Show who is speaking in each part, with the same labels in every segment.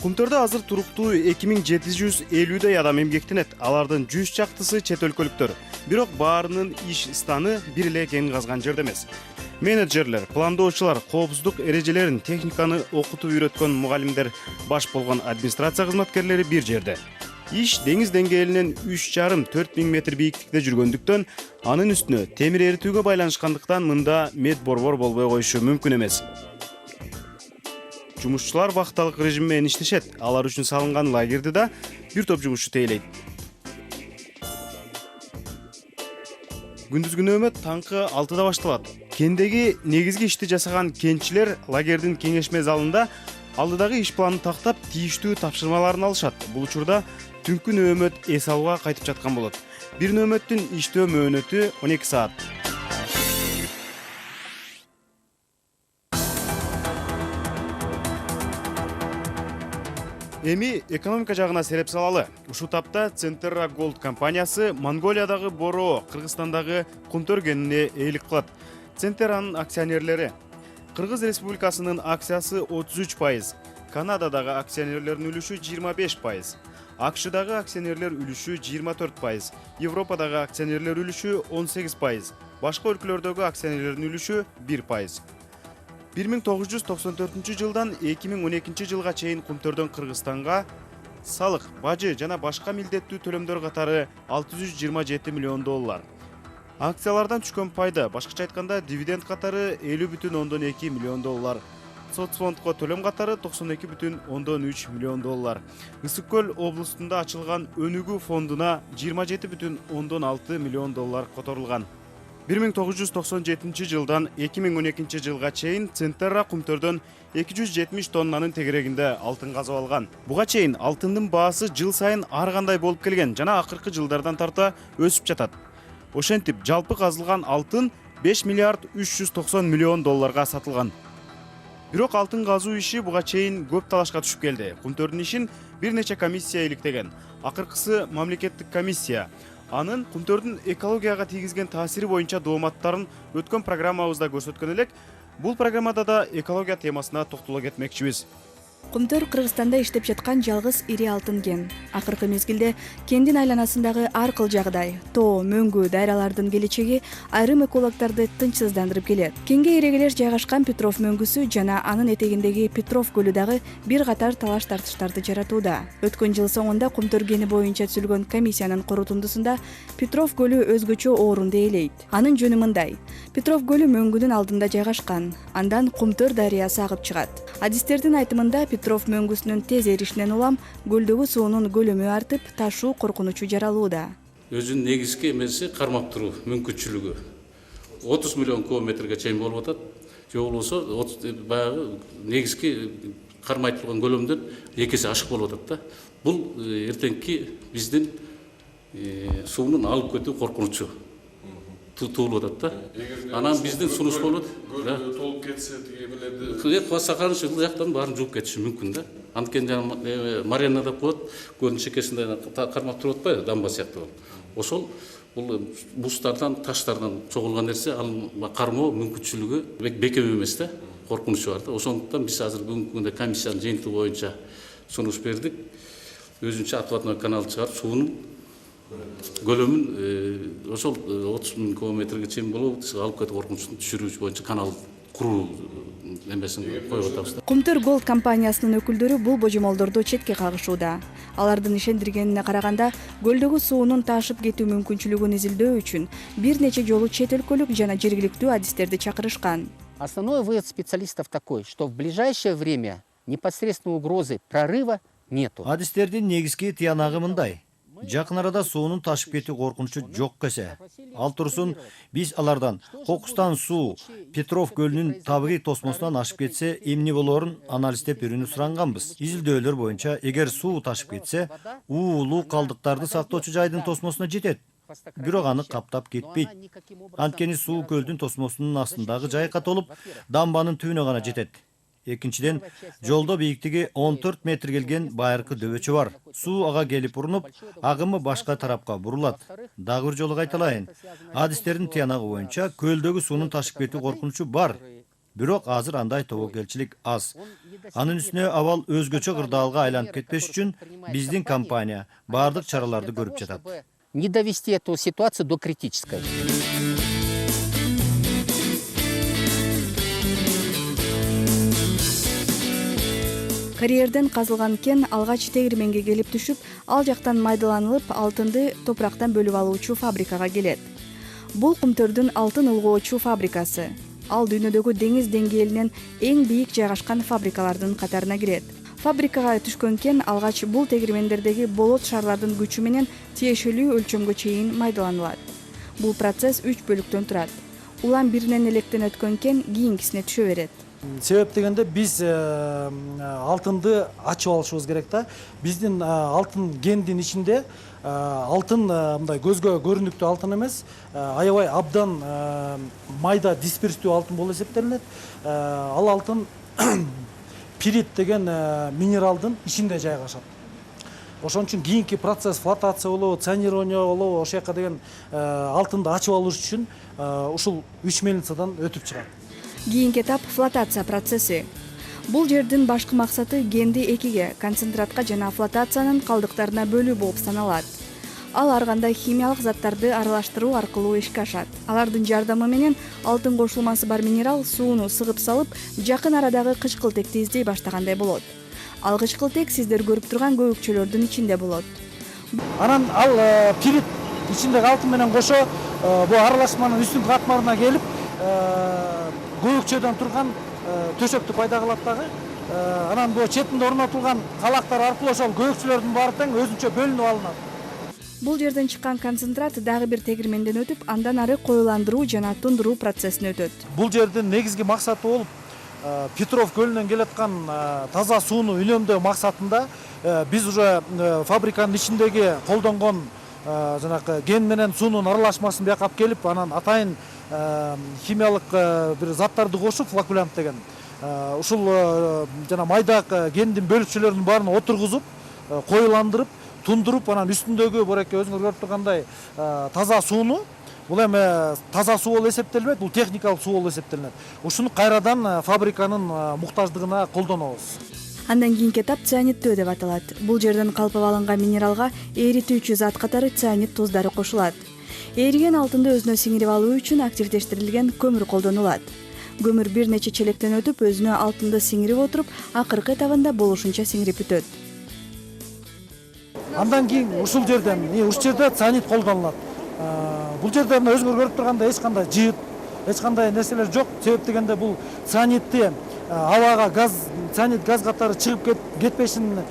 Speaker 1: Кумтөрдө азыр туруктуу 2750 адам эмгектенет. Алардын 100 чактысы чет өлкөлүктөр. Бирок баарынын иш станы бир эле кен казган жерде эмес. Менеджерлер, пландоочулар, коопсуздук эрежелерин, техниканы окутуп үйрөткөн мугалимдер, баш болгон администрация кызматкерлери бир жерде. Иш деңиз деңгээлинен 3,5–4 метр бийиктикте жүргөндүктөн, анын үстүнө темир эритүүгө байланышкандыктан мында мед борбор болбой коюшу мүмкүн эмес. Жумушчулар вакталык режим менен иштешет. Алар үчүн салынган лагерди да бир топ жумушчу тейлейт. Күндүзгү нөөмөт таңкы 6-да башталат. Кендеги негизги ишти жасаган кенчилер лагердин кеңешме залында алдыдагы иш планын тактап, тийиштүү тапшырмаларын алышат. Бул учурда түнкү нөөмөт эс алууга кайтып жаткан болот. Бир нөөмөттүн иштөө мөөнөтү 12 саат. Эми экономика жагына сереп салалы. Ушул тапта Центерра Голд компаниясы Монголиядагы Боро, Кыргызстандагы Кумтөр кенине ээлик кылат. Центерранын акционерлери: Кыргыз Республикасынын акциясы 33%, Канададагы акционерлердин үлүшү 25%, АКШдагы акционерлер үлүшү 24%, Европадагы акционерлер үлүшү 18%, башка өлкөлөрдөгү акционерлердин үлүшү 1%. 1994 жылдан 2012 жылга чейин Кумтөрдөн Кыргызстанга салык, бажы жана башка милдеттүү төлөмдөр катары $627 миллион. Акциялардан түшкөн пайда, башкача айтканда дивиденд катары $50,2 миллион. Соцфондко төлөм катары $92,3 миллион. Ысык көл облустунда ачылган өнүгүү фондуна $27,6 миллион которулган. 1997 жылдан 2012 жылга чейин Центерра Кумтөрдөн 270 тоннанын тегерегинде алтын казып алган. Буга чейин алтындын баасы жыл сайын ар кандай болуп келген жана акыркы жылдардан тарта өсүп жатат. Ошентип, жалпы казылган алтын $5,390 миллион сатылган. Бирок алтын казуу иши буга чейин көп талашка түшүп келди. Кумтөрдүн ишин бир нече комиссия иликтеген. Акыркысы мамлекеттик комиссия. Анын Кумтөрдүн экологияга тийгизген таасири боюнча дооматтарын өткөн программабызда көрсөткөн элек. Бул программада да экология темасына токтоло кетмекчибиз.
Speaker 2: Кумтөр Кыргызстанда иштеп жаткан жалгыз ири алтын кен. Акыркы мезгилде кендин айланасындагы ар кыл жагдай, тоо, мөңгү, дайралардын келечеги айрым экологдорду тынчсыздандырып келет. Кенге эрегелер жайгашкан Петров мөңгүсү жана анын этегиндеги Петров көлү дагы бир катар талаш тартыштарды жаратууда. Өткөн жыл соңунда Кумтөр кени боюнча түзүлгөн комиссиянын корутундусунда Петров көлү өзгөчө орунду ээлейт. Анын жөнү мындай: Петров көлү мөңгүнүн алдында жайгашкан. Андан Кумтөр дарыясы агып чыгат. Адистердин айтымында Петров мөңгүсүнүн тез эришинен улам көлдөгү суунун көлөмү артып, ташуу коркунучу жаралууда.
Speaker 3: Өзүнүн негизги эмеси кармап туруу мүмкүнчүлүгү 30 миллион кубометрге чейин болуп атат. Же болбосо баягы негизги кармай турган көлөмдөн 2 эсе ашык болуп атат да. Бул эртеңки биздин суунун алып кетүү коркунучу туулуп атат да. Анан биздин сунуш болот.
Speaker 4: Көл толуп кетсе тиге
Speaker 3: Сакарын жылы жактан баарын жууп кетиши мүмкүн да. Анткени жана марена деп коет, көлдүн чекесинде кармап туруп атпайбы, дамба сыяктуу. Ошол бул бустардан, таштардан чогулган нерсе, ал кармоо мүмкүнчүлүгү бекем эмес да, коркунучу бар да. Ошондуктан биз азыр бүгүнкү күндө комиссиянын жыйынтыгы боюнча сунуш бердик. Өзүнчө отводной канал чыгарып, суунун көлөмүн ошол 30 миң кубометрге чейин болуп, алып кетүү коркунучун түшүрүүчү боюнча канал куруу эмесин коюп атабыз.
Speaker 2: Кумтөр Голд компаниясынын өкүлдөрү бул божомолдорду четке кагышууда. Алардын ишендиргенине караганда, көлдөгү суунун ташып кетүү мүмкүнчүлүгүн изилдөө үчүн бир нече жолу чет өлкөлүк жана жергиликтүү адистерди чакырышкан.
Speaker 5: Основной вывод специалистов такой, что в ближайшее время непосредственной угрозы прорыва нету.
Speaker 6: Адистердин негизги тыянагы мындай: жакын арада суунун ташып кетүү коркунучу жок кесе. Ал турсун, биз алардан кокустан суу Петров көлүнүн табигый тосмосунан ашып кетсе, эмне болоорун анализдеп өрүүнү суранганбыз. Изилдөөлөр боюнча, эгер суу ташып кетсе, уулуу калдыктарды сактоочу жайдын тосмосуна жетет. Бирок аны каптап кетпейт. Анткени суу көлдүн тосмосунун астындагы жайка толуп, дамбанын түбүнө гана жетет. Экинчиден, жолдо бийиктиги 14 метр келген байыркы дөбөчө бар. Суу ага келип урунуп, агымы башка тарапка бурулат. Дагы бир жолу кайталайын. Адистердин тыянагы боюнча көлдөгү суунун ташып кетүү коркунучу бар. Бирок азыр андай тобокелчилик аз. Анын үстүнө абал өзгөчө кырдаалга айланып кетпеш үчүн биздин компания баардык чараларды көрүп жатат.
Speaker 5: Не довести эту ситуацию до критической.
Speaker 2: Карьерден казылган кен алгач тегирменге келип түшүп, ал жактан майдаланылып, алтынды топурактан бөлүп алуучу фабрикага келет. Бул Кумтөрдүн алтын улгоочу фабрикасы. Ал дүйнөдөгү деңиз деңгээлинен эң бийик жайгашкан фабрикалардын катарына кирет. Фабрикага түшкөн кен алгач бул тегирмендердеги болот шарлардын күчү менен тиешелүү өлчөмгө чейин майдаланылат. Бул процесс 3 бөлүктөн турат. Улам биринен электен өткөн кен кийинкисине түшө берет.
Speaker 7: Себеп дегенде биз алтынды ачып алышыбыз керек да. Биздин алтын кендин ичинде алтын мындай көзгө көрүнүктүү алтын эмес, аябай абдан майда дисперстүү алтын болуп эсептелинет. Ал алтын пирит деген минералдын ичинде жайгашат. Ошон үчүн кийинки процесс флотация болобу, цианирование болобу, ошол жака деген алтынды ачып алыш үчүн ушул 3 мельницадан өтүп чыгат.
Speaker 2: Кийинки этап флотация процесси. Бул жердин башкы максаты кенди экиге, концентратка жана флотациянын калдыктарына бөлүү болуп саналат. Ал ар кандай химиялык заттарды аралаштыруу аркылуу ишке ашат. Алардын жардамы менен алтын кошулмасы бар минерал сууну сыгып салып, жакын арадагы кычкылтекти издей баштагандай болот. Ал кычкылтек сиздер көрүп турган көбүкчөлөрдүн ичинде болот.
Speaker 7: Анан ал пирит ичиндеги алтын менен кошо бул аралашманын үстүнкү катмарына келип көбүкчөдөн турган төшөктү пайда кылат дагы. Анан бул четинде орнотулган калактар аркылуу ошол көбүкчөлөрдүн баары тең өзүнчө бөлүнүп алынат.
Speaker 2: Бул жерден чыккан концентрат дагы бир тегирменден өтүп, андан ары коюландыруу жана тундуруу процессине өтөт.
Speaker 7: Бул жердин негизги максаты болуп Петров көлүнөн келаткан таза сууну үнөмдөө максатында биз уже фабриканын ичиндеги колдонгон жанакы кен менен суунун аралашмасын бияка алып келип, анан атайын химиялык бир заттарды кошуп, флокулянт деген. Ушул жана майда кендин бөлүкчөлөрүнүн баарын отургузуп, коюландырып, тундуруп, анан үстүндөгү буреке өзүңөр көрүп тургандай таза сууну, бул эми таза суу болуп эсептелбейт, бул техникалык суу болуп эсептелинет. Ушуну кайрадан фабриканын муктаждыгына колдонобуз.
Speaker 2: Андан кийинки этап цианиттөө деп аталат. Бул жерден калпып алынган минералга эритүүчү зат катары цианид туздары кошулат. Эриген алтынды өзүнө сиңирип алуу үчүн активдештирилген көмүр колдонулат. Көмүр бир нече челектен өтүп, өзүнө алтынды сиңирип отуруп, акыркы этабында болушунча сиңирип бүтөт.
Speaker 7: Андан кийин ушул жерден, жерде цианид колдонулат. Бул жерде өзүңөр көрүп тургандай эч кандай жыт, эч кандай нерселер жок. Себеп дегенде бул цианидти абага цианид газ катары чыгып кетпешин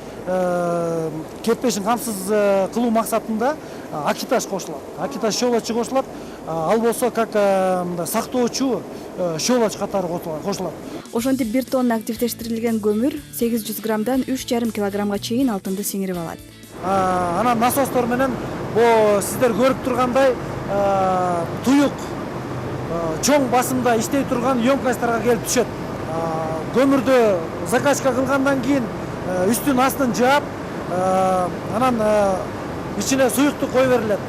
Speaker 7: камсыз кылуу максатында акиташ кошулат. Акиташ щелочу кошулат. Ал болсо как сактоочу щелоч катары кошулат.
Speaker 2: Ошентип 1 тонна активдештирилген көмүр 800 граммдан 3,5 килограммга чейин алтынды сиңирип алат.
Speaker 7: Анан насостор менен бул сиздер көрүп тургандай туюк чоң басымда иштей турган емкостторго келип түшөт. Көмүрдү закачка кылгандан кийин үстүн астын жаап, анан ичине суюктук кое берилет.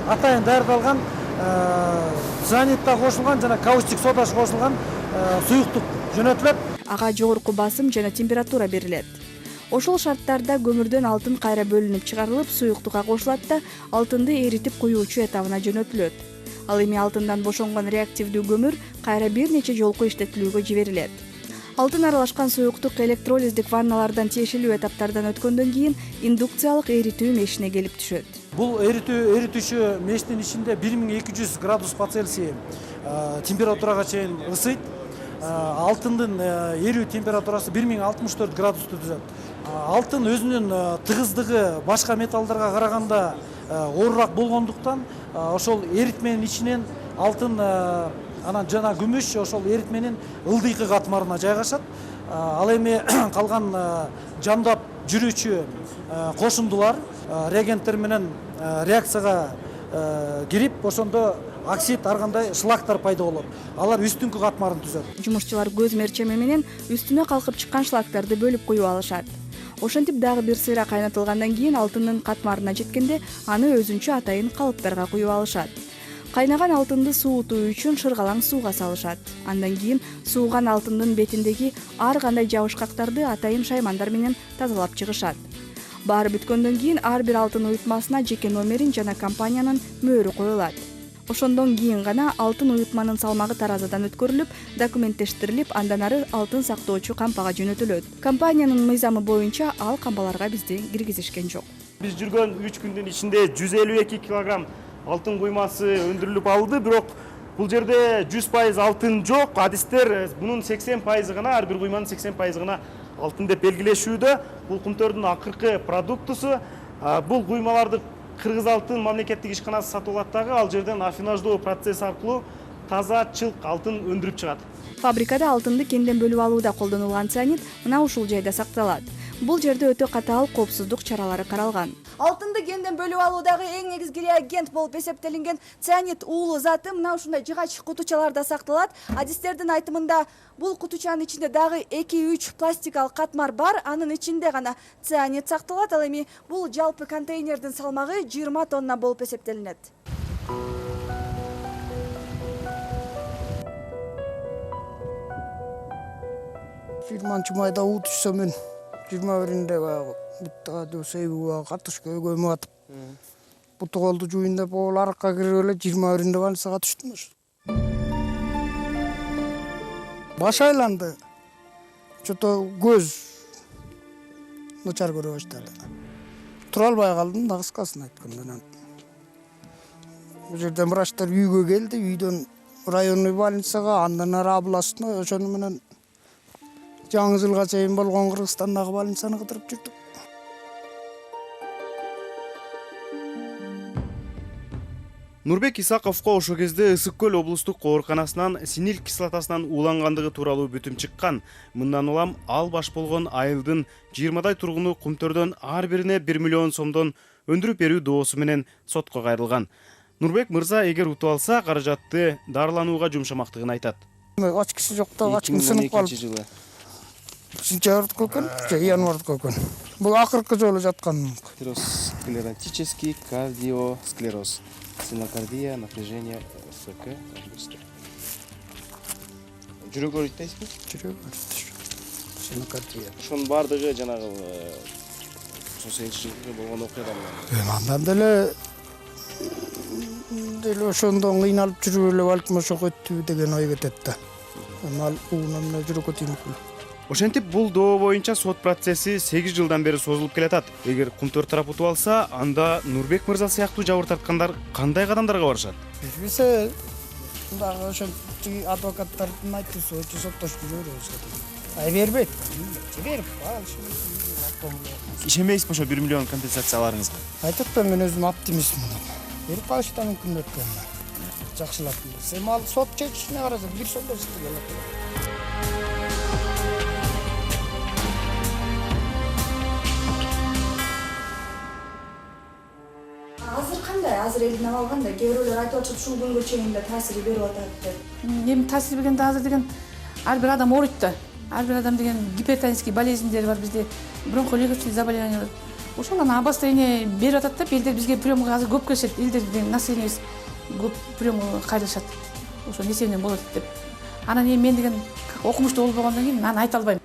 Speaker 7: Атайын даярдалган цианидта кошулган жана каустик сода кошулган суюктук жөнөтүлөт.
Speaker 2: Ага жогорку басым жана температура берилет. Ошол шарттарда көмүрдөн алтын кайра бөлүнүп чыгарылып, суюктукка кошулат да алтынды эритип куюучу этабына жөнөтүлөт. Ал эми алтындан бошонгон реактивдүү көмүр кайра бир нече жолку иштетилүүгө жиберилет. Алтын аралашкан суюктук электролиздик ванналардан тиешелүү этаптардан өткөндөн кийин индукциялык эритүү мешине келип түшөт.
Speaker 7: Бул эритүүчү мештин ичинде 1200 градус по Цельсию температурага чейин ысыйт. Алтындын эрүү температурасы 1064 градусту түзөт. Алтын өзүнүн тыгыздыгы башка металлдарга караганда оорураак болгондуктан ошол эритменин ичинен алтын анан жана күмүш ошол эритменин ылдыйкы катмарына жайгашат. Ал эми калган жандап жүрүүчү кошундулар реагенттер менен реакцияга кирип, ошондо оксид ар кандай шлактар пайда болот. Алар үстүнкү катмарын түзөт.
Speaker 2: Жумушчулар көз мерчеми менен үстүнө калкып чыккан шлактарды бөлүп куюп алышат. Ошентип дагы бир сыйра кайнатылгандан кийин алтындын катмарына жеткенде аны өзүнчө атайын калыптарга куюп алышат. Кайнаган алтынды суутуу үчүн шыргалаң сууга салышат. Андан кийин сууган алтындын бетиндеги ар кандай жабышкактарды атайын шаймандар менен тазалап чыгышат. Баары бүткөндөн кийин ар бир алтын уютмасына жеке номерин жана компаниянын мөөрү коюлат. Ошондон кийин гана алтын уютманын салмагы таразадан өткөрүлүп, документтештирилип, андан ары алтын сактоочу кампага жөнөтүлөт. Компаниянын мыйзамы боюнча ал кампаларга бизди киргизишкен жок.
Speaker 1: Биз жүргөн 3 күндүн ичинде 152 килограмм алтын куймасы өндүрүлүп алды, бирок бул жерде 100% алтын жок. Адистер бунун 80% гана, ар бир куйманын 80% гана алтын деп белгилешүүдө. Бул кумтөрдүн акыркы продуктусу. Бул куймаларды Кыргыз алтын мамлекеттик ишканасы сатып алат дагы, ал жерден афинаждоо процесси аркылуу таза чылк алтын өндүрүп чыгат.
Speaker 2: Фабрикада алтынды кенден бөлүп алууда колдонулган цианид мына ушул жайда сакталат. Бул жерде өтө катаал коопсуздук чаралары каралган. Алтынды кенден бөлүп алуудагы эң негизги реагент болуп эсептелинген цианид уулуу заты мына ушундай жыгач кутучаларда сакталат. Адистердин айтымында бул кутучанын ичинде дагы 2-3 пластикалык катмар бар, анын ичинде гана цианид сакталат. Ал эми бул жалпы контейнердин салмагы 20 тонна болуп эсептелинет.
Speaker 8: Жыйырманчы майда уут түшсөм мен 21-нде баягы буттага себүүгө картошка көмүп атып. Буту колду жуйын деп ол аракка кирип эле 21-нде больницага түштүм. Баш айланды. Чото көз начар көрө баштады. Тура албай калдым да кыскасын айтканда. Бул жерден врачтар үйгө келди, үйдөн районный больницага, андан ары областной, ошону менен жаңы жылга чейин болгон Кыргызстандагы больницаны кыдырып жүрдүк.
Speaker 1: Нурбек Исаковго ошо кезде Ысык көл облустук ооруканасынан синил кислотасынан уулангандыгы тууралуу бүтүм чыккан. Мындан улам ал баш болгон айылдын 20дай тургуну кумтөрдөн ар бирине 1 миллион сомдон өндүрүп берүү доосу менен сотко кайрылган. Нурбек мырза эгер утуп алса, каражатты дарыланууга жумшамактыгын айтат.
Speaker 8: Ачкысы жок да, ачкым сынып калды. Сентябрдыкы экен, январдыкы экен. Бул акыркы жолу жаткан.
Speaker 9: Атеросклеротический кардиосклероз. Стенокардия, напряжение ФК. Жүрөк ооруйт-тайсызбы?
Speaker 8: Жүрөк ооруйт. Стенокардия.
Speaker 9: Ошонун бардыгы жанагы ошо сенчиликке болгон окуядан.
Speaker 8: Андан деле ошондон кыйналып жүрүп эле балким ошо өттү деген ой кетет да. Ал уунан жүрөккө тиймекмин.
Speaker 1: Ошентип бул доо боюнча сот процесси 8 жылдан бери созулуп келатат. Эгер кумтөр тарап утуп алса, анда Нурбек мырза сыяктуу жабыр тарткандар кандай кадамдарга барышат?
Speaker 8: Билсе, дагы ошо адвокаттардын айтуусу боюнча соттошуп жүрөбүз. Бербейт. Берип калышы.
Speaker 1: Ишенбейсизби ошо 1 миллион компенсация аларыңызга?
Speaker 8: Айтып да мен өзүм оптимистмин. Берип калышы да мүмкүн деп коем. Жакшылап. Сен ал сот чечишине караса бир сомдо келет.
Speaker 2: Азыр элдин абалганда кээ бирөөлөр айтып атышат, ушул күнгө чейин да таасири берип атат деп.
Speaker 10: Эми таасир бергенде азыр деген ар бир адам ооруйт да. Ар бир адам деген гипертонический болезньдер бар бизде, бронхолегочный заболевание бар. Ошол аны обострение берип атат деп элдер бизге приемга азыр көп келишет. Элдердин населениебиз көп приемга кайрылышат. Ошо несенен болот деп. Анан эми мен деген окумуштуу болбогондон кийин аны айта албайм.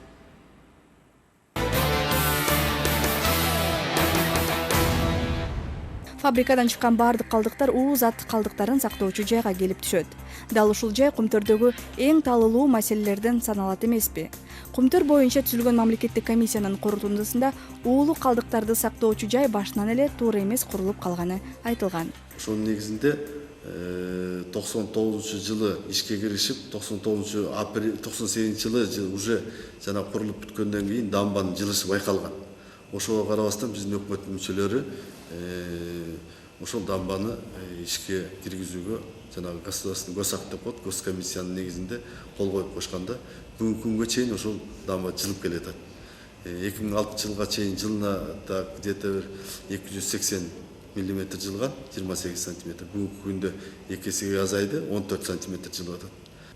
Speaker 2: Фабрикадан чыккан баардык калдыктар уулуу зат калдыктарын сактоочу жайга келип түшөт. Дал ушул жай кумтөрдөгү эң талылуу маселелерден саналат эмеспи? Кумтөр боюнча түзүлгөн мамлекеттик комиссиянын корутундусунда уулуу калдыктарды сактоочу жай башынан эле туура эмес курулуп калганы айтылган.
Speaker 11: Ошонун негизинде 99-жылы ишке киришип, 98-жылы уже жана курулуп бүткөндөн кийин дамбанын жылышы байкалган. Ошого карабастан биздин өкмөттүн мүчөлөрү ошол дамбаны ишке киргизүүгө жанагы государственный госакт деп коет, госкомиссиянын негизинде кол коюп койгонда бүгүнкү күнгө чейин ошол дамба жылып келатат. 2006 жылга чейин жылына где-то 280 миллиметр жылган, 28 сантиметр. Бүгүнкү күндө 2 эсеге азайды, 14 сантиметр жылып атат.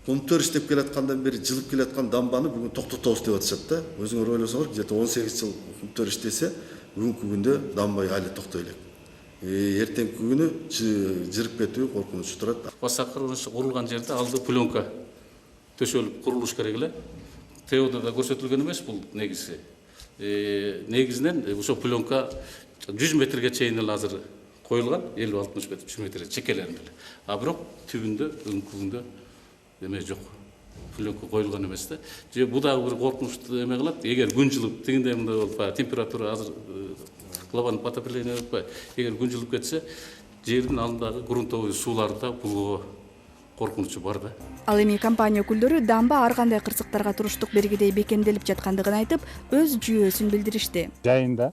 Speaker 11: Кумтөр иштеп келаткандан бери жылып келаткан дамбаны бүгүн токтотобуз деп атышат да. Өзүңөр ойлосоңор, где-то 18 жыл кумтөр иштесе, бүгүнкү күндө дамба айлы токтой элек. эртеңки күнү жырып кетүү коркунучу турат.
Speaker 3: Басакыр курулган жерде алды пленка төшөлүп курулуш керек эле. ТОдо да көрсөтүлгөн эмес бул негизи. Негизинен ошо пленка 100 метрге чейин эле азыр коюлган, 50-60 метр, 100 метр чекелеринде эле. А бирок түбүндө, өңкүгүндө эме жок. Пленка коюлган эмес да. Же бу дагы бир коркунучтуу эме кылат. Эгер күн жылып, тигиндей мындай болуп, температура азыр глобальный потопление болуп, эгер күн жылып кетсе, жердин алдындагы грунтовый сууларда булгоо коркунучу бар да.
Speaker 2: Ал эми компания өкүлдөрү дамба ар кандай кырсыктарга туруштук бергидей бекемделип жаткандыгын айтып, өз жүйөсүн билдиришти.
Speaker 12: Жайында,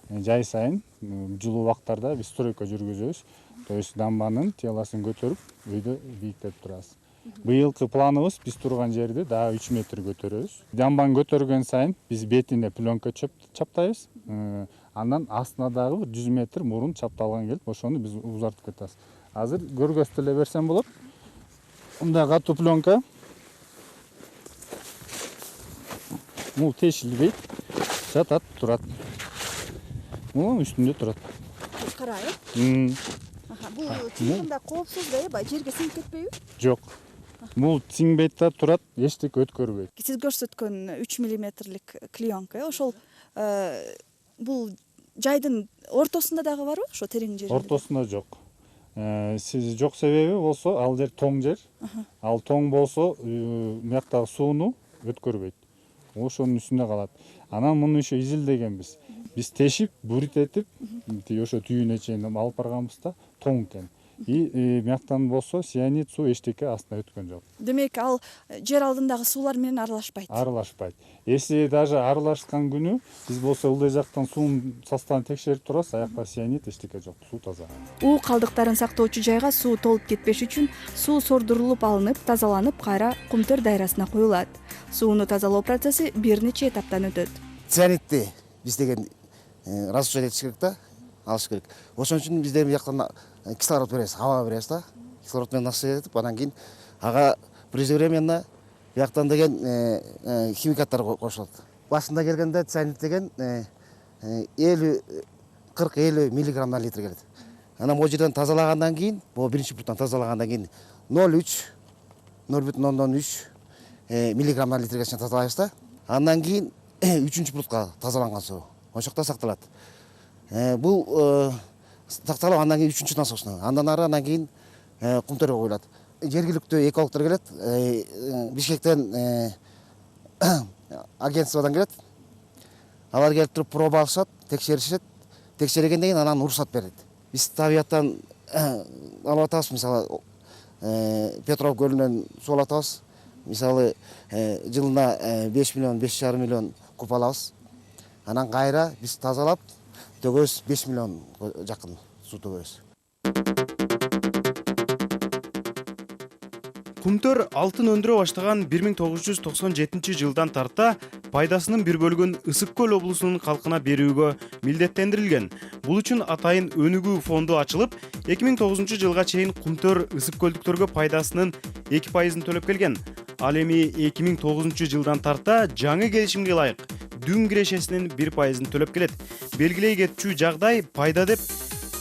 Speaker 12: жай сайын жылуу убактарда биз стройка жүргүзөбүз. То есть дамбанын теласын көтөрүп, үйдө бийиктеп турабыз. Быйылкы планыбыз биз турган жерди дагы 3 метр көтөрөбүз. Дамбаны көтөргөн сайын биз бетине пленка чаптайбыз. Андан астына дагы 100 метр мурун чапталган келип, ошону биз узартып кетебиз. Азыр көргөзүп эле берсем болот. Мындай катуу пленка. Бул тешилбейт, жатат, турат. Мунун үстүндө турат.
Speaker 2: Карайып. Бул чындыгында коопсуз да, баягы жерге сиңип кетпейби?
Speaker 12: Жок. Бул сиңбейт да турат, эчтеке өткөрбөйт.
Speaker 2: Сиз көрсөткөн 3 миллиметрлик клеенка, ошол бул жайдын ортосунда дагы барбы? Ошо терең жерде?
Speaker 12: Ортосунда жок. Сиз жок себеби болсо, ал жер тоң жер. Ал тоң болсо, мuyактагы сууну өткөрбөйт. Ошонун үстүндө калат. Анан муну еще изилдегенбиз. Биз тешип, бурит этип, ошо түйүнө чейин алып барганбыз да, тоң экен. Мuyактан болсо, цианид суу эчтеке астына өткөн жок.
Speaker 2: Демек, ал жер алдындагы суулар менен аралашпайт.
Speaker 12: Аралашпайт. Если даже аралашкан күнү биз болсо ылдый жактан суунун составын текшерип турабыз, аякта цианид эчтеке жок, суу таза.
Speaker 2: Уу калдыктарын сактоочу жайга суу толуп кетпеш үчүн суу сордурулуп алынып, тазаланып, кайра кумтөр дайрасына коюлат. Сууну тазалоо процесси бир нече эtaптан өтөт.
Speaker 13: Цианидти биз деген разрушать этиш керек да, алыш керек. Ошон үчүн биздер бияктан кислород беребиз, аба беребиз да. Кислород менен насыйып этип, анан кийин ага преждевременно бияктан деген химикаттар кошулат. Башында келгенде цианид деген 40-50 миллиграмм на литр келет. Анан бул жерден тазалагандан кийин, бул биринчи буртан тазалагандан кийин 0,3 миллиграмм на литрге чейин тазалайбыз да. Андан кийин 3-чү буртка тазаланган суу ошокто сакталат. Бул сакталып, андан кийин 3-чү насосуна, андан ары андан кийин кумтөргө коюлат. Жергиликтүү экологдор келет, Бишкектен агентстводан келет. Алар келип туруп проба алышат, текшеришет. Текшергенден кийин анан уруксат берет. Биз табиаттан алып атабыз, мисалы Петров көлүнөн суу алып атабыз. Мисалы жылына 5 миллион, 5,5 миллион куб алабыз. Анан кайра биз тазалап төгөбүз, 5 миллион жакын суу төгөбүз.
Speaker 1: Кумтөр алтын өндүрө баштаган 1997 жылдан тарта пайдасынын бир бөлүгүн Ысык көл облусунун калкына берүүгө милдеттендирилген. Бул үчүн атайын өнүгүү фонду ачылып, 2009 жылга чейин Кумтөр ысык көлдүктөргө пайдасынын 2% төлөп келген. Ал эми 2009 жылдан тарта жаңы келишимге ылайык дүң кирешесинин 1% төлөп келет. Белгилей кетчү жагдай пайда деп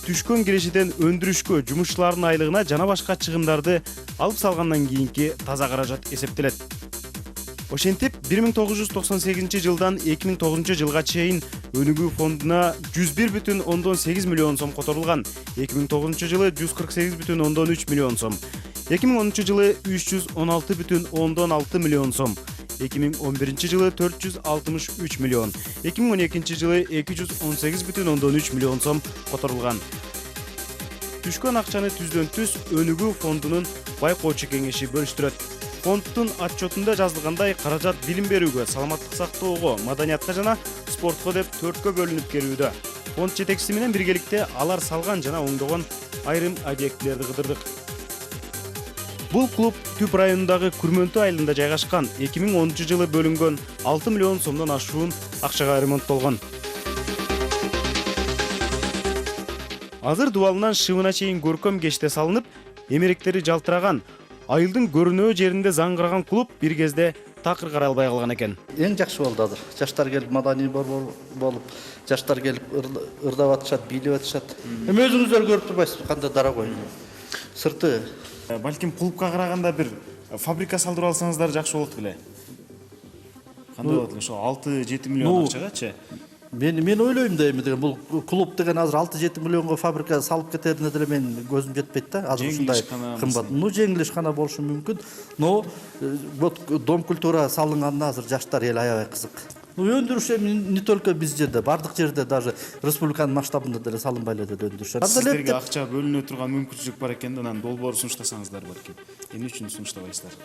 Speaker 1: түшкөн кирешеден өндүрүшкө, жумушчулардын айлыгына жана башка чыгымдарды алып салгандан кийинки таза каражат эсептелет. Ошентип 1998 жылдан 2009 жылга чейин өнүгүү фондуна 101,8 миллион сом которулган. 2009 жылы 148,3 миллион сом. 2010 жылы 316,6 миллион сом. 2011 жылы 463 миллион. 2012 жылы 218,3 миллион сом которулган. Түшкөн акчаны түздөн-түз өнүгүү фондунун байкоочу кеңеши бөлүштүрөт. Фонддун отчетунда жазылгандай, каражат билим берүүгө, саламаттык сактоого, маданиятка жана спортко деп 4кө бөлүнүп келүүдө. Фонд жетекчиси менен биргеликте алар салган жана оңдогон айрым объектилерди кыдырдык. Бул клуб Түп районундагы Күрмөнтү айылында жайгашкан. 2010 жылы бөлүнгөн 6 миллион сомдон ашуун акчага ремонттолгон. Азыр дубалынан шыбына чейин көркөм кечте салынып, эмеректери жалтыраган, айылдын көрүнөө жеринде заңгыраган клуб бир кезде такыр карай албай калган экен.
Speaker 14: Эң жакшы болду азыр. Жаштар келип маданий болуп, жаштар келип ырдап атышат, бийлеп атышат. Эми өзүңүздөр көрүп турбайсызбы кандай дарагой. Сырты.
Speaker 1: Балким клубка караганда бир фабрика салдырып алсаңыздар жакшы болот беле. Кандай болот эле ошо 6-7 миллион акчагачы?
Speaker 14: Мен ойлойм да эми деген бул клуб деген азыр 6-7 миллионго фабрика салып кетерине деле мен көзүм жетпейт да. Азыр ушундай кымбат. Жеңил ишкана болушу мүмкүн. Но вот дом культура салынганына азыр жаштар эл аябай кызык. Өндүрүш эми не только биз жерде, бардык жерде даже республиканын масштабында деле салынбай эле өндүрүшөт.
Speaker 1: Сиздерге акча бөлүнө турган мүмкүнчүлүк бар экен да, анан долбоор сунуштасаңыздар балким. Эмне үчүн сунуштабайсыздар?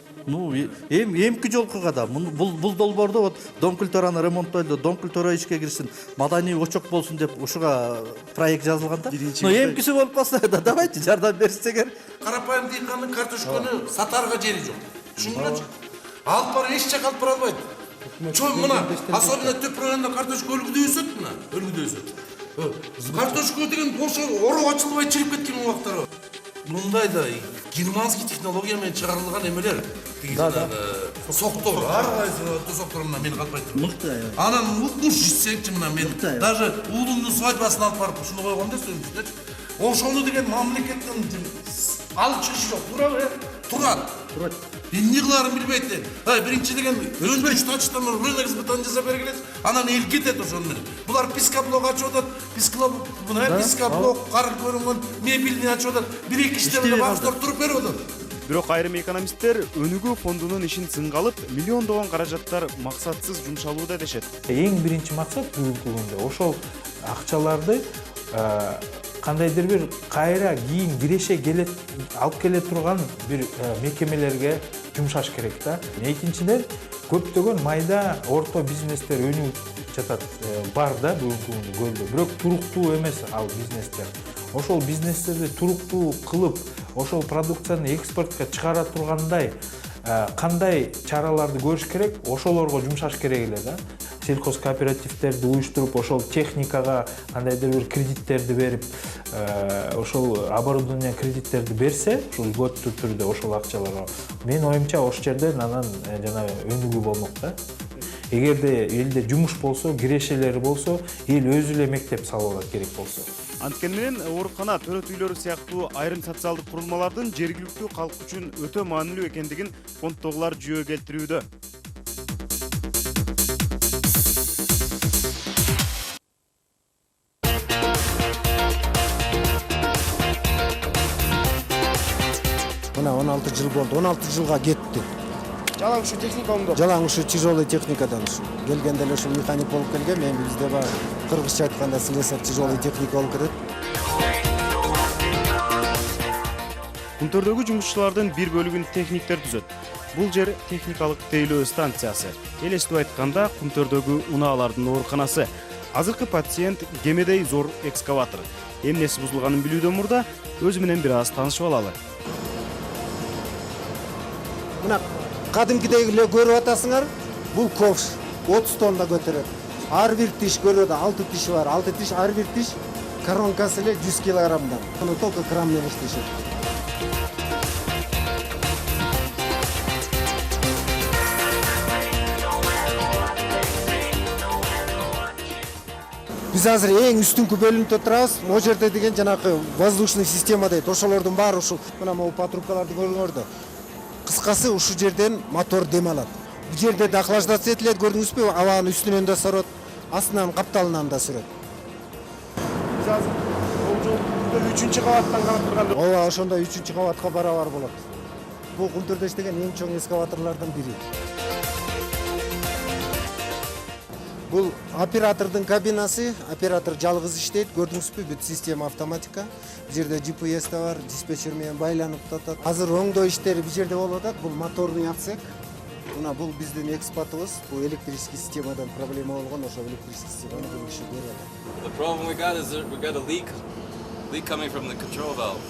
Speaker 14: Эмки жолкуга да бул долбоордо вот дом культураны ремонттойлу, дом культура ишке киришин, маданий очок болсун деп ушуга проект жазылган да. Но эмкиси болуп калса да давайте жардам берсеңер.
Speaker 15: Карапайым дыйкандын картошканы сатарга жери жок. Түшүндүңүзчү? Алып барып эч жака алып бара албайт. Чой мына, особенно төп районда картошка өлгүдө өсөт мына, өлгүдө өсөт. Картошка деген ошо ороп ачылбай чирип кеткен убактары. Мындай да германский технология менен чыгарылган эмелер. Соктор, ар кайсы соктор мына мени калпайт.
Speaker 14: Мыкты.
Speaker 15: Анан укмуш жисеңчи мына мен даже уулумдун свадьбасына алып барып ушуну койгон да сөзүмчү. Ошону деген мамлекеттен алып чыгыш жок, туурабы? Турат. Эмне кыларын билбейт. Биринчи деген өндүрүш тачтан рынок испытаний жасап бергиле. Анан эл кетет ошону менен. Булар пискоблок ачып атат. Пискоблок кар көрүнгөн мебельный ачып атат. Бир-эки иштебеле баштап туруп берип атат.
Speaker 1: Бирок айрым экономисттер өнүгүү фондунун ишин сынга алып, миллиондогон каражаттар максатсыз жумшалууда дешет.
Speaker 16: Эң биринчи максат бүгүнкү күндө ошол акчаларды кандайдыр бир кайра кийин киреше алып келе турган бир мекемелерге жумшаш керек да. Экинчиден көптөгөн майда орто бизнестер өнүгүп жатат бар да бүгүнкү күндө. Бирок туруктуу эмес ал бизнестер. Ошол бизнестерди туруктуу кылып, ошол продукцияны экспортко чыгара тургандай кандай чараларды көрүш керек, ошолорго жумшаш керек эле да. Сельхоз кооперативтерди уюштуруп, ошол техникага кандайдыр бир кредиттерди берип, ошол оборудование кредиттерди берсе, ушул льготтуу түрдө ошол акчаларга. Мен оюмча ошол жерден анан жана өнүгүү болмок да. Эгерде элде жумуш болсо, кирешелери болсо, эл өзү эле мектеп салып алат керек болсо.
Speaker 1: Анткени менен оорукана, төрөт үйлөрү сыяктуу айрым социалдык курулмалардын жергиликтүү калк үчүн өтө маанилүү экендигин фонддогулар жүйө келтирүүдө.
Speaker 8: Мына 16 жыл болду. 16 жылга кетти.
Speaker 9: Жалаң ушу техника оңдоп.
Speaker 8: Жалаң ушу тяжелый техникадан келгенде эле ушул механик болуп келген. Мен бизде бар кыргызча айтканда слесарь тяжелый техника болуп келет.
Speaker 1: Кумтөрдөгү жумушчулардын бир бөлүгүн техниктер түзөт. Бул жер техникалык тейлөө станциясы. Элестип айтканда Кумтөрдөгү унаалардын ооруканасы. Азыркы пациент кемедей зор экскаватор. Эмнеси бузулганын билүүдөн мурда өзү менен бир аз таанышып алалы.
Speaker 8: Мына кадимкидей эле көрүп атасыңар, бул ковш 30 тонна көтөрөт. Ар бир тиш көрөт, 6 тиши бар. 6 тиш, ар бир тиш коронкасы эле 100 килограммдан. Муну только кран менен иштешет. Биз азыр эң үстүнкү бөлүмдө турабыз. Могу жерде деген жанакы воздушный система дейт. Ошолордун баары ушул мына могу патрубкаларды көрүңөр да. Кыскасы ушул жерден мотор дем алат. Бул жерде да охлаждаться этилет, көрдүңүзбү? Абанын үстүнөн да сорот, астынан капталынан да сүрөт.
Speaker 1: Биз азыр бул жолдо 3-кабаттан карап турганда,
Speaker 8: ооба, ошондо 3-кабатка барабар болот. Бул Кумтөрдө иштеген эң чоң эскаваторлордун бири. Бул оператордун кабинасы, оператор жалгыз иштейт, көрдүңүзбү? Бүт система автоматика. Бул жерде GPS да бар, диспетчер менен байланып атат. Азыр оңдоо иштери бул жерде болуп атат. Бул моторный отсек. Мына бул биздин экспортубуз. Бул электрический системадан проблема болгон, ошо электрический системаны бул киши көрүп атат.
Speaker 17: The problem we got a leak coming from the control valve.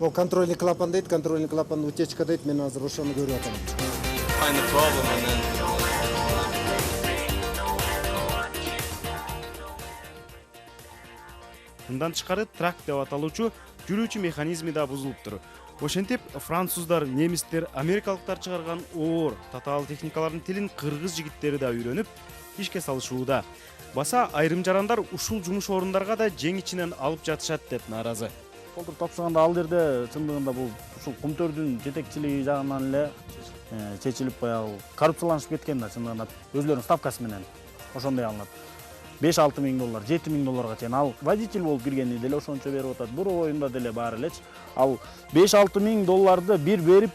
Speaker 8: Бул контрольный клапан дейт, контрольный клапан утечка дейт. Мен азыр ошону көрүп атам.
Speaker 17: Find the problem and then
Speaker 1: Мындан тышкары трак деп аталуучу жүрүүчү механизми да бузулуптур. Ошентип француздар, немистер, америкалыктар чыгарган оор татаал техникалардын тилин кыргыз жигиттери да үйрөнүп ишке салышууда. Баса айрым жарандар ушул жумуш орундарга да жең ичинен алып жатышат деп нааразы.
Speaker 18: Колтур тапшырганда ал жерде чындыгында бул ушул кумтөрдүн жетекчилиги жагынан эле чечилип баягы коррупцияланышып кеткен да, чындыгында өзлөрүнүн ставкасы менен ошондой алынат. 5-6 миң доллар, 7 миң долларга чейин ал водитель болуп киргенди деле ошончо берип атат. Буруу оюнда деле баары элечи. Ал 5-6 миң долларды бир берип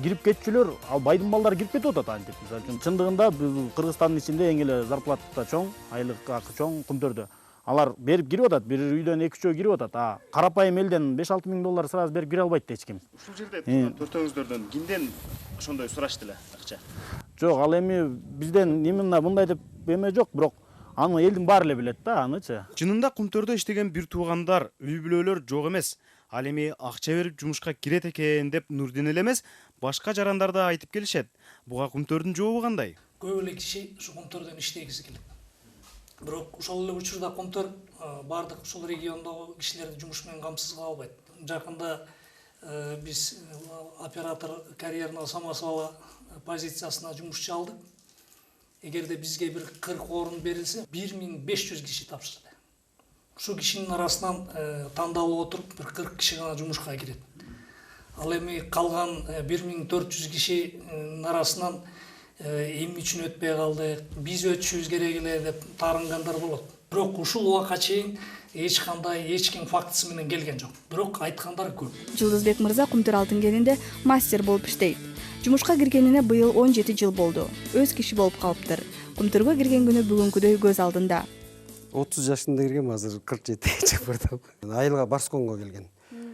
Speaker 18: кирип кетчүлөр, ал байдын балдары кирип кетип атат антип. Мисалы үчүн чындыгында Кыргызстандын ичинде эң эле зарплата чоң, айлык акы чоң кумтөрдө. Алар берип кирип атат, бир үйдөн 2-3 кирип атат. А карапайым элден 5-6 миң доллар сразу берип кире албайт эч ким.
Speaker 1: Ушул жерде төртөөңүздөрдөн кимден ошондой сурашты эле акча?
Speaker 18: Жок, ал эми бизден именно мындай деп эме жок, бирок аны элдин баары эле билет да, анычы.
Speaker 1: Чынында кумтөрдө иштеген бир туугандар, үй бүлөлөр жок эмес. Ал эми акча берип жумушка кирет экен деп Нурдин эле эмес, башка жарандар да айтып келишет. Буга кумтөрдүн жообу кандай?
Speaker 19: Көп эле киши ушу кумтөрдөн иштегиси келет. Бирок ошол эле учурда кумтөр бардык ушул региондогу кишилерди жумуш менен камсыз кыла албайт. Жакында биз оператор карьерного самосвала позициясына жумушчу алдык. Эгерде бизге бир 40 орун берилсе, 1500 киши тапшырды. Ушул кишинин арасынан тандалып отуруп бир 40 киши гана жумушка кирет. Ал эми калган 1400 кишинин арасынан эмне үчүн өтпөй калды, биз өтүшүбүз керек эле деп таарынгандар болот. Бирок ушул убакка чейин эч ким фактысы менен келген жок. Бирок айткандар көп.
Speaker 2: Жылдызбек мырза Кумтөр алтын кенинде мастер болуп иштейт. Жумушка киргенине быйыл 17 жыл болду. Өз киши болуп калыптыр. Кумтөргө кирген күнү бүгүнкүдөй көз алдында.
Speaker 20: 30 жашында кирген, азыр 47 чыгып бардым. Айылга Барсконго келген.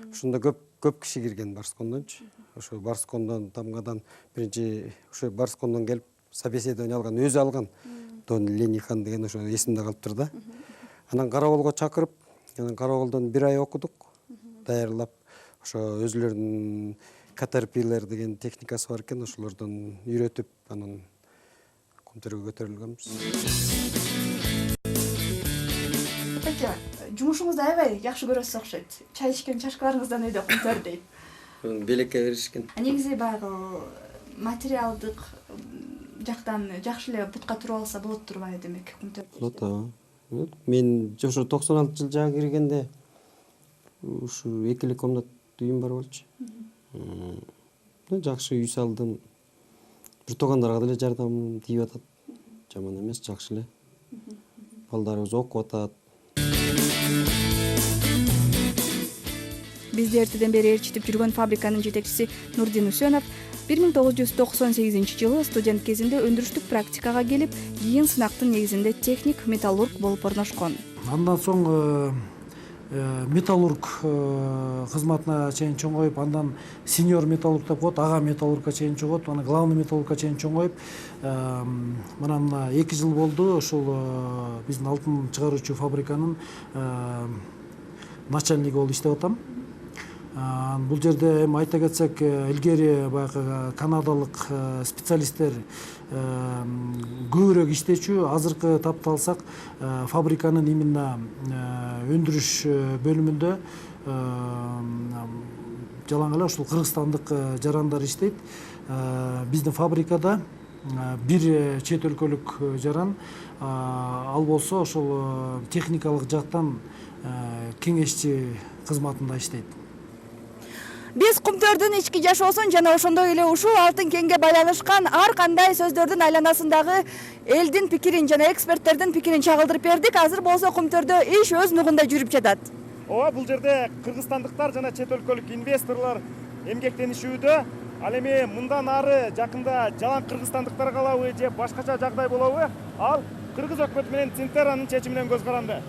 Speaker 20: Ушунда көп киши кирген Барскондончу. Ошо Барскондон тамгадан биринчи ошо Барскондон келип собеседование алган, өзү алган. Дон Ленихан деген ошо эсимде калыптыр да. Анан караболго чакырып, анан караболдон 1 ай окудук, даярлап, ошо өзлөрүнүн Caterpillar деген техникасы бар экен, ошолордон үйрөтүп, анан Кумтөргө көтөрүлгөнбүз.
Speaker 2: Жумушуңузду аябай жакшы көрөсүз окшойт. Чай ичкен чашкаларыңыздан үйдө Кумтөр дейт.
Speaker 20: Белекке беришкен.
Speaker 2: Негизи баягы материалдык жактан жакшы эле бутка туруп алса болот турбайбы демек Кумтөр?
Speaker 20: Болот. Мен ошо 96 жыл жагы киргенде ушу 2 эле комнат үйүм бар болчу. Жакшы үй салдым. Бир туугандарга деле жардам тийип атат. Жаман эмес, жакшы эле. Балдарыбыз окуп атат.
Speaker 2: Бизди эртеден бери ээрчитип жүргөн фабриканын жетекчиси Нурдин Үсөнов 1998 жылы студент кезинде өндүрүштүк практикага келип, кийин сынактын негизинде техник металлург болуп орношкон.
Speaker 7: Андан соң металлург кызматына чейин чоңоюп, андан сеньор металлург деп коет, ага металлургка чейин чоңоюп, анан главный металлургка чейин чоңоюп, мына 2 жыл болду ошол биздин алтын чыгаруучу фабриканын начальниги болуп иштеп атам. Бул жерде эми айта кетсек, илгери баягы канадалык специалисттер көбүрөөк иштечү. Азыркы тапты алсак, фабриканын именно өндүрүш бөлүмүндө жалаң эле ушул кыргызстандык жарандар иштейт. Биздин фабрикада бир чет өлкөлүк жаран, ал болсо ошол техникалык жактан кеңешчи кызматында иштейт.
Speaker 2: Биз Кумтөрдүн ички жашоосун жана ошондой эле ушул алтын кенге байланышкан ар кандай сөздөрдүн айланасындагы элдин пикирин жана эксперттердин пикирин чагылдырып бердик. Азыр болсо Кумтөрдө иш өз нугунда жүрүп жатат.
Speaker 1: Ооба, бул жерде кыргызстандыктар жана чет өлкөлүк инвесторлор эмгектенишүүдө. Ал эми мындан ары жакында жалаң кыргызстандыктар калабы же башкача жагдай болобу? Ал кыргыз өкмөтү менен Цинтерранын чечими менен көз каранды.